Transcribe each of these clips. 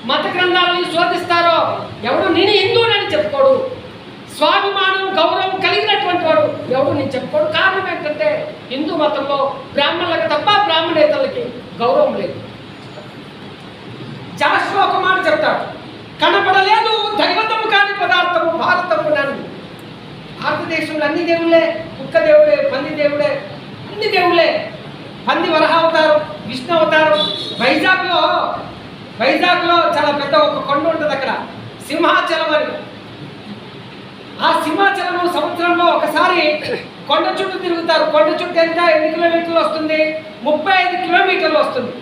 మత గ్రంథాలను శోధిస్తారో ఎవడు నేను హిందువునని చెప్పుకోడు. స్వాభిమానం గౌరవం కలిగినటువంటి వాడు ఎవడు నేను చెప్పుకోడు. కారణం ఏంటంటే హిందూ మతంలో బ్రాహ్మణులకు తప్ప బ్రాహ్మణేతరులకి గౌరవం లేదు. జాషువా ఒక మాట చెప్తాడు, కనపడలేదు దైవతము కాని పదార్థము భారతము నన్ను. భారతదేశంలో అన్ని దేవుళ్ళే, కుక్క దేవుడే, పంది దేవుడే, అన్ని దేవుళ్ళే. పంది వరహ అవతారం, విష్ణు అవతారం. వైజాగ్లో చాలా పెద్ద ఒక కొండ ఉంటుంది, అక్కడ సింహాచలం అని. ఆ సింహాచలం సంవత్సరంలో ఒకసారి కొండ చుట్టూ తిరుగుతారు. కొండ చుట్టూ ఎంత ఎన్ని కిలోమీటర్లు వస్తుంది? 35 కిలోమీటర్లు వస్తుంది.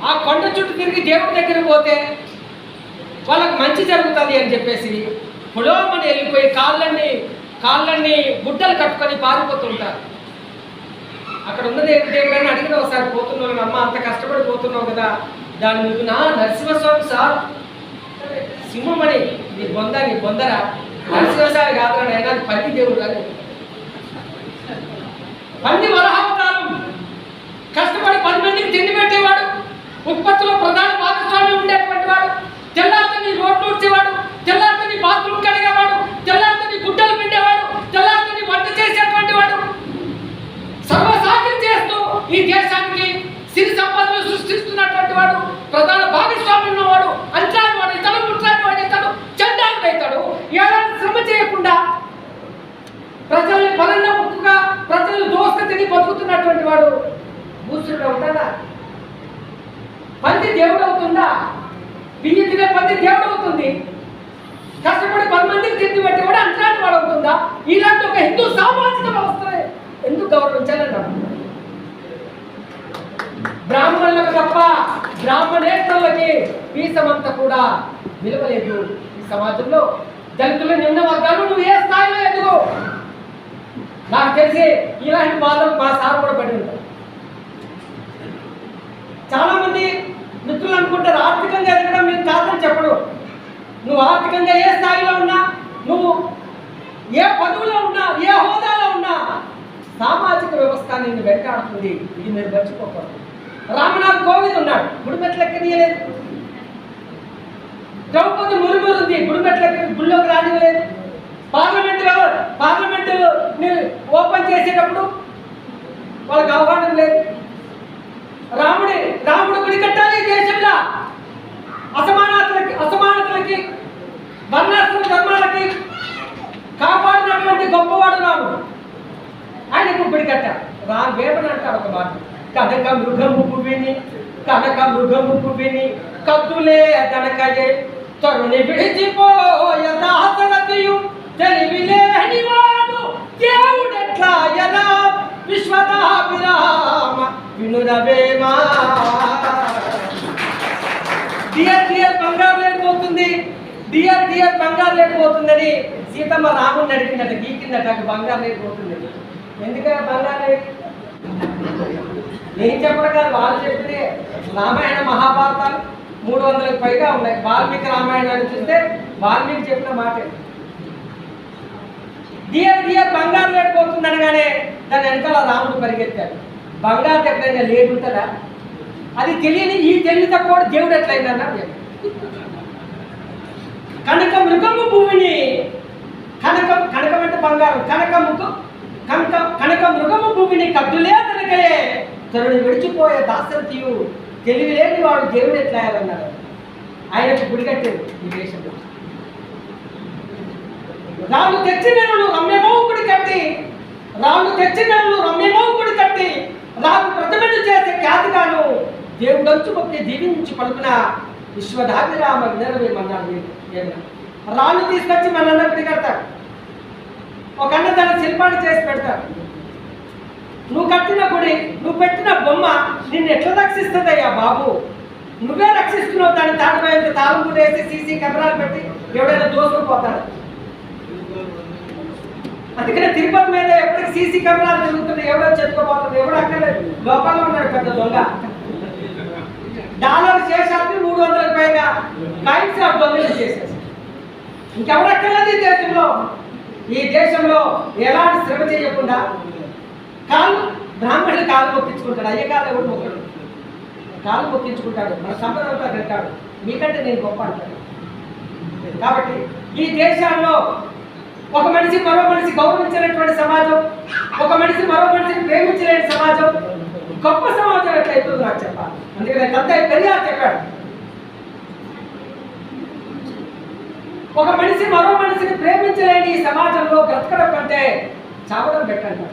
ఆ కొండ చుట్టూ తిరిగి దేవుడి దగ్గరికి పోతే వాళ్ళకి మంచి జరుగుతుంది అని చెప్పేసి పొలోమని వెళ్ళిపోయి కాళ్ళన్నీ గుడ్డలు కట్టుకొని పారిపోతుంటారు. అక్కడ ఉన్నది దేవుడు అని అడిగిన ఒకసారి పోతున్నావు, అమ్మ అంత కష్టపడి పోతున్నావు కదా, దాని మీకు నా నరసింహస్వామి సార్ సింహమణి నీ బొందరా నరసింహస్వామి కాదు అయినా పంది దేవుడు అని. పంది వరహావతారం, కష్టపడి 10 మందికి తిండి పెట్టేవాడు, ఉత్పత్తిలో ప్రధాన భాగస్వామి ఉండేటువంటి వాడు, తెల్లారిని రోడ్లు ఊడ్చేవాడు, తెల్లారిని బాత్రూమ్ కడిగేవాడు, తెల్లారిని గుడ్డలు పిండేవాడు, తెల్లారిని వంట చేసేటువంటి వాడు, సర్వసాధ్యం చేస్తూ ఈ దేశానికి సిరి సంపదలు సృష్టిస్తున్నటువంటి వాడు, ప్రధాన భాగస్వామి ఉన్నవాడు, అంటాడు వాడు ఇతడు, ముట్లాడు వాడు ఇతడు, చండాలుడు అవుతాడు. ఎలాంటి శ్రమ చేయకుండా ప్రజల్ని పరన్న ముక్కుగా ప్రజలు దోసుక తిని బతుకుతున్నటువంటి వాడు భూసుడు అవుతాడా? పంది దేవుడు అవుతుందా? బియ్యం తినే పంది దేవుడు అవుతుంది. కష్టపడి 10 మందికి తిండి పెట్టేవాడు అంటాడు వాడు అవుతుందా? ఇలాంటి ఒక హిందూ సామాజిక వ్యవస్థ ఎందుకు గౌరవించాలని బ్రాహ్మణులకు తప్ప బ్రాహ్మణేతరులకి పీసమంతా కూడా విలువలేదు ఈ సమాజంలో. దళితులు నిమ్న వర్గాలు నువ్వు ఏ స్థాయిలో ఎదుగు, నాకు తెలిసి ఇలాంటి బాధలు మా సార్ కూడా పడి ఉంటారు. చాలా మంది మిత్రులు అనుకుంటారు ఆర్థికంగా ఎదగడం మీరు కాదని చెప్పడు. నువ్వు ఆర్థికంగా ఏ స్థాయిలో ఉన్నా, నువ్వు ఏ పదవిలో ఉన్నా, ఏ హోదాలో ఉన్నా సామాజిక వ్యవస్థ నిన్ను వెంటాడుతుంది. ఇది మీరు మర్చిపోకూడదు. రామనాథ్ కోవింద్ ఉన్నాడు, గుడిమెట్లు ఎక్కనీయలేదు. ద్రౌపది ముర్ము ఉంది, గుడిమెట్లు గుళ్ళోకి రానివ్వలేదు. పార్లమెంటు ఓపెన్ చేసేటప్పుడు వాళ్ళకి ఆహ్వానం లేదు. రాముడు గుడి కట్టాలి ఈ దేశంలో. అసమానతలకి వర్ణాశ్రమ ధర్మాలకి కాపాడినటువంటి గొప్పవాడు రాముడు. ఆయనకు గుడి కట్టారు. వేమని అంటారు ఒక మాట, కనక మృగము పువ్విని కద్దులే కనకయే తరుణి విడిచిపోయ దాసరథియు తెలివిలేని వాడు దేవుడెట్లా యదా విశ్వదాభిరామ వినురవేమా. డియర్ బంగారు లేకపోతుంది, డియర్ బంగారు లేకపోతుందని సీతమ్మ రాముడిని అడిగిందట, గీకిందట, బంగారు లేకపోతుంది. ఎందుకంటే బంగారు లేదు నేను చెప్పడం కాదు, వాళ్ళు చెప్పితే. రామాయణ మహాభారతాలు 300కి పైగా ఉన్నాయి. వాల్మీకి రామాయణాన్ని చూస్తే వాల్మీకి చెప్పిన మాట డియర్ బంగారు లేకపోతుంది అనగానే దాని వెనకాల రాముడు పరిగెత్తాడు. బంగారు ఎప్పుడైనా లేడు ఉంటుందా? అది తెలియని ఈ తెలివి తక్కువ దేవుడు ఎట్లయిందన్నా. కనక మృగము భూమిని, కనకం అంటే బంగారం, కనక మృగము భూమిని కద్దులే కనకయే తరుణి విడిచిపోయే దాసరథియు తెలివి లేని వాడు దేవుడు ఎట్లాయాలన్నాడు. ఆయనకు గుడి కట్టారు ఈ దేశంలో. రాళ్ళు తెచ్చిన రమ్యమో గుడి కట్టి రాళ్ళు ప్రతిమను చేసే ఖ్యాతిగాను దేవుడంచు మొక్కి దీవించి పలుకున విశ్వదాభిరామ వినరవేమన్నాడు. రాళ్ళు తీసుకొచ్చి మన గుడి కడతాడు. ఒక అన్న తన శిల్పాన్ని చేసి పెడతాడు. నువ్వు కట్టిన గుడి, నువ్వు పెట్టిన బొమ్మ నిన్ను ఎట్లా రక్షిస్తుందయ్యా బాబు? నువ్వే రక్షిస్తున్నావు. దాన్ని తాటిపోయేంత తాళం కూడా వేసి సీసీ కెమెరాలు పెట్టి ఎవడైనా దోసుకుపోతాడు. అందుకనే తిరుపతి మీద ఎప్పటికీ సీసీ కెమెరాలు తిరుగుతుంది, ఎవడో చెప్పుకోపోతుంది, ఎవడో అక్కడ లోపల ఉన్నాడు పెద్ద దొంగ. డాలర్ శేషాన్ని 300కి పైగా కాయిన్స్ ఆఫ్ దొంగలు చేసేసి ఇంకెవడక్కర్లేదు ఈ దేశంలో ఎలాంటి శ్రమ చేయకుండా బ్రాహ్మణులు కాలు మొక్కించుకుంటాడు. అయ్యే కాదు ఎవరు మొక్కడు. కాలు మొక్కించుకుంటాడు, మన సంపద అంతా తింటాడు, మీకంటే నేను గొప్ప అంటాడు. కాబట్టి ఈ దేశాల్లో ఒక మనిషి మరో మనిషి గౌరవించినటువంటి సమాజం, ఒక మనిషి మరో మనిషిని ప్రేమించలేని సమాజం గొప్ప సమాజం ఎట్లయితుందో నాకు చెప్పాలి. అందుకనే తండ్రి పెరియార్ చెప్పాడు, ఒక మనిషి మరో మనిషిని ప్రేమించలేని ఈ సమాజంలో బ్రతకడం కంటే చావడం పెట్టండి.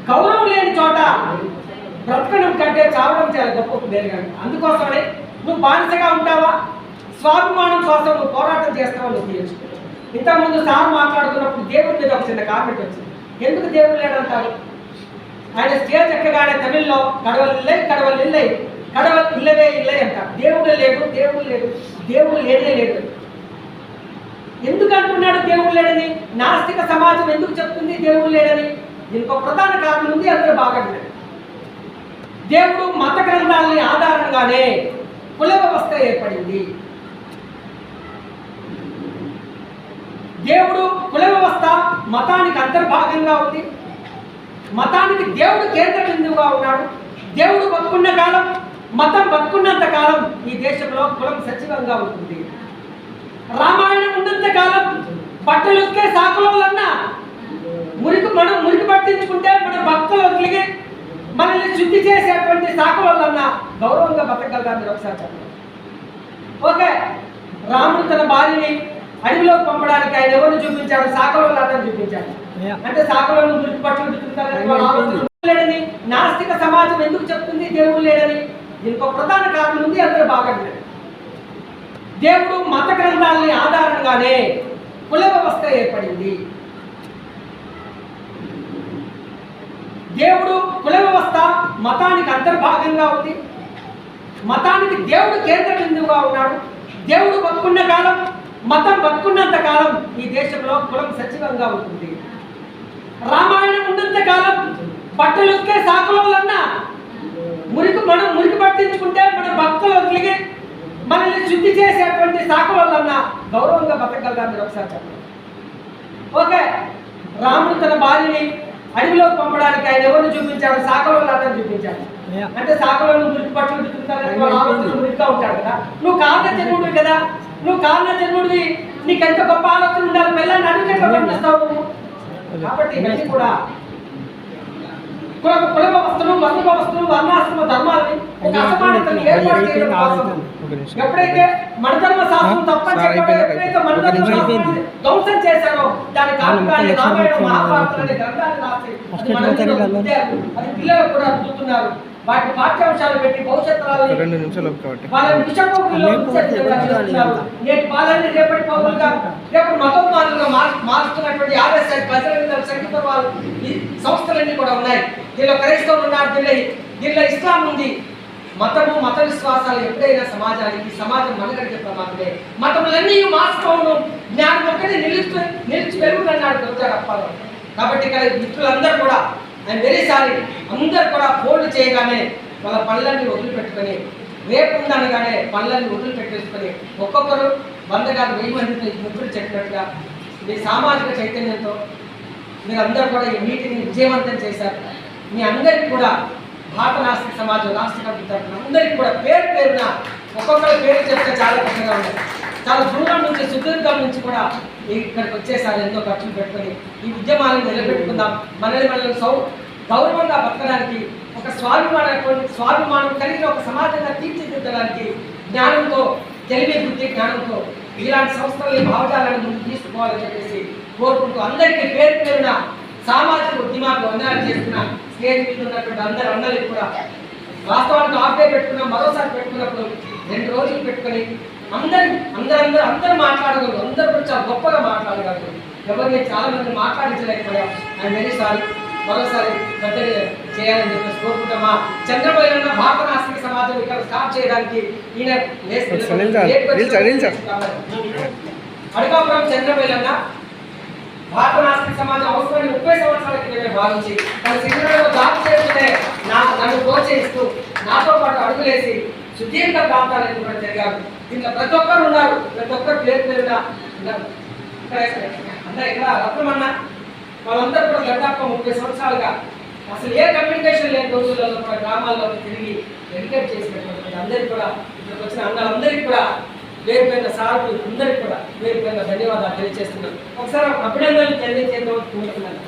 గౌరవం లేని చోట బ్రతకడం కంటే చావడం చాలా గొప్ప పేరుగా. అందుకోసమనే నువ్వు బానిసగా ఉంటావా, స్వాభిమానం కోసం నువ్వు పోరాటం చేస్తావా నువ్వు తీర్చుకో. ఇంతకుముందు సార్ మాట్లాడుతున్నప్పుడు దేవుడి మీద ఒక చిన్న కామెంట్ వచ్చింది, ఎందుకు దేవుడు లేడంటారు? ఆయన స్టేజ్ ఎక్కగానే తమిళ్లో కడవలు ఇల్లై కడవలు ఇల్లై కడవలు ఇల్లవే ఇల్లై అంటారు. దేవుడు లేడు, దేవుడు లేడు, దేవుడు లేనే లేడు. ఎందుకు అంటున్నాడు దేవుడు లేడని? నాస్తిక సమాజం ఎందుకు చెప్తుంది దేవుడు లేడని? దీనికి ఒక ప్రధాన కారణం ఉంది, అందరూ బాగా వినండి. దేవుడు మత గ్రంథాలని ఆధారంగానే కుల వ్యవస్థ ఏర్పడింది. దేవుడు కుల వ్యవస్థ మతానికి అంతర్భాగంగా ఉంది. మతానికి దేవుడు కేంద్ర బిందువుగా ఉన్నాడు. దేవుడు బతుకున్న కాలం, మతం బతుకున్నంత కాలం ఈ దేశంలో కులం సజీవంగా ఉంటుంది. రామాయణం ఉన్నంత కాలం బట్టలు ఉతికే సాకులన్నా మనం మురికి పట్టించుకుంటే మన భక్తులు వదిలిగి మనల్ని శుద్ధి చేసేటువంటి సాకులన్నా గౌరవంగా బతకగలగాలి. మీరు ఒకసారి చెప్పండి. ఓకే, రాముడు తన భార్యని అడవిలోకి పంపడానికి ఆయన ఎవరిని చూపించాడు? సాకులను చూపించాడు. అంటే సాకులను మురికి పట్టులు లేడని నాస్తిక సమాజం ఎందుకు చెప్తుంది దేవుడు లేడని? దీనికి ఒక ప్రధాన కారణం ఉంది, అందరూ బాగా వినండి. దేవుడు మత గ్రంథాలని ఆధారంగానే కుల వ్యవస్థ ఏర్పడింది. దేవుడు కుల వ్యవస్థ మతానికి అంతర్భాగంగా ఉంది. మతానికి దేవుడు కేంద్ర బిందువుగా ఉన్నాడు. దేవుడు బతుకున్న కాలం, మతం బతుకున్నంత కాలం ఈ దేశంలో కులం సజీవంగా ఉంటుంది. రామాయణం ఉన్నంత కాలం బట్టలు ఉతికే సాకులన్నా మనం మురికి పట్టించుకుంటే మన భక్తులు వదిలిగి మనల్ని శుద్ధి చేసేటువంటి సాకులన్నా గౌరవంగా బతకగలగాలి. మీరు ఒకసారి చెప్పండి. ఓకే, రాముడు తన భార్యని అడవిలోకి పంపడానికి ఆయన ఎవరిని చూపించాడు? సాకులను చూపించాడు. అంటే సాకులను మురికి పట్టులు మురికిగా ఉంటాడు కదా. నువ్వు కారణ జన్ముడివి కదా, నువ్వు కారణ జన్ముడివి, నీకు ఎంత గొప్ప ఆలోచన ఉండాలి, పిల్లల్ని అడుగులో పంపిస్తావు. కాబట్టి ఇవన్నీ కూడా కుల వ్యవస్థలు, వర్ణ వ్యవస్థలు, వర్ణాశ్రమ ధర్మాలని ఒక అసమానతను ఏర్పాటు చేయడం కోసం ఎప్పుడైతే మనధర్మ శాస్త్రం తప్పని చెప్పాడో, ఎప్పుడైతే మనధర్మ శాస్త్రం ధ్వంసం చేశారో దాని కారణాన్ని రామాయణ మహాభారతం అనే గ్రంథాన్ని రాసి అది పిల్లలకు కూడా అద్దుతున్నారు. వాటి పాఠ్యాంశాలు పెట్టి భవిష్యత్తు నేటి బాలని రేపటి పౌరులుగా, రేపటి మతోన్మాదులుగా మారుస్తున్నటువంటి ఆర్ఎస్ఐ ప్రజల సంగీత వాళ్ళు ఈ సంస్థలన్నీ కూడా ఉన్నాయి. దీనిలో క్రైస్తవులు ఉన్నారు, దీనిలో ఇస్లాం ఉంది. మతము, మత విశ్వాసాలు ఎప్పుడైనా సమాజానికి, సమాజం మనగడిగే ప్రమాదమే. మతములన్నీ మార్చుకోవడం, జ్ఞానం ఒక్కటి నిలిచి పెరుగుతున్నాడు వచ్చాడు అప్పాలో. కాబట్టి ఇక్కడ మిత్రులందరూ కూడా ఐఎమ్ వెరీ సారీ, అందరు కూడా ఫోన్లు చేయగానే వాళ్ళ పనులన్నీ వదిలిపెట్టుకొని, రేపు ఉందనగానే పనులన్నీ వదిలిపెట్టేసుకొని ఒక్కొక్కరు 100 కాదు 1000 మందితో ముగ్గురు చెప్పినట్టుగా మీ సామాజిక చైతన్యంతో మీరందరూ కూడా ఈ మీటింగ్ని విజయవంతం చేశారు. మీ అందరికీ కూడా భారత నాస్తిక సమాజం, నాస్తిక తరఫున అందరికీ కూడా పేరు పేరున ఒక్కొక్కరి పేరు చెప్తే చాలా పెద్దగా ఉన్నాయి. చాలా దూరం నుంచి, సుదీర్ఘం నుంచి కూడా ఇక్కడికి వచ్చేసారి ఎంతో ఖర్చులు పెట్టుకొని ఈ ఉద్యమాలను నిలబెట్టుకుందాం. మనల్ని గౌరవంగా బతకడానికి, ఒక స్వాభిమానం కలిగిన ఒక సమాజంగా తీర్చిదిద్దడానికి జ్ఞానంతో, తెలివి బుద్ధి జ్ఞానంతో ఇలాంటి సంస్థలని, భావజాలను ముందు తీసుకోవాలని చెప్పేసి కోరుకుంటూ అందరికీ పేరు పేరున సామాజిక ఉద్యమాలకు వందనాలు చేస్తున్న స్టేజ్ మీద ఉన్నటువంటి అందరూ అన్నలు కూడా వాస్తవానికి ఆఫ్ డే పెట్టుకున్నాం, మరోసారి పెట్టుకున్నప్పుడు 2 రోజులు పెట్టుకొని అందరూ మాట్లాడగలరు, అందరూ కూడా చాలా గొప్పగా మాట్లాడగలరు. ఎవరిని చాలా మంది మాట్లాడించలేకపోయాం. I'm very sorry. మరోసారి పెద్దగా చేయాలని చెప్పేసి కోరుకుంటామా. చంద్రబాబు భారత నాస్తిక సమాజం ఇక్కడ స్టార్ట్ చేయడానికి ఈయన అడకాపురం చంద్రబాబు భారత నాస్తిక సమాజం అవసరమైన 30 సంవత్సరాల క్రితమే భావించి తన శిక్షణలో జాబ్ చేస్తుంటే నన్ను ప్రోత్సహిస్తూ నాతో పాటు అడుగులేసి సుదీర్ఘ ప్రాంతాలను కూడా జరిగారు. దీంట్లో ప్రతి ఒక్కరు ఉన్నారు, ప్రతి ఒక్కరు పేరు పేరుగా ఉన్నారు. అందరూ ఇక్కడ రత్నమన్న వాళ్ళందరూ కూడా దాదాపు 30 సంవత్సరాలుగా అసలు ఏ కమ్యూనికేషన్ లేని రోజులలో కూడా గ్రామాల్లో తిరిగి ఎడ్యుకేట్ చేసినటువంటి అందరికీ కూడా ఇక్కడికి వచ్చిన అందరికీ కూడా పేరు పైన సార్లు అందరికీ కూడా పేరు పైన ధన్యవాదాలు తెలియజేస్తున్నాను. ఒకసారి అభినందనలు తెలియజేద్దామని కోరుతున్నాను.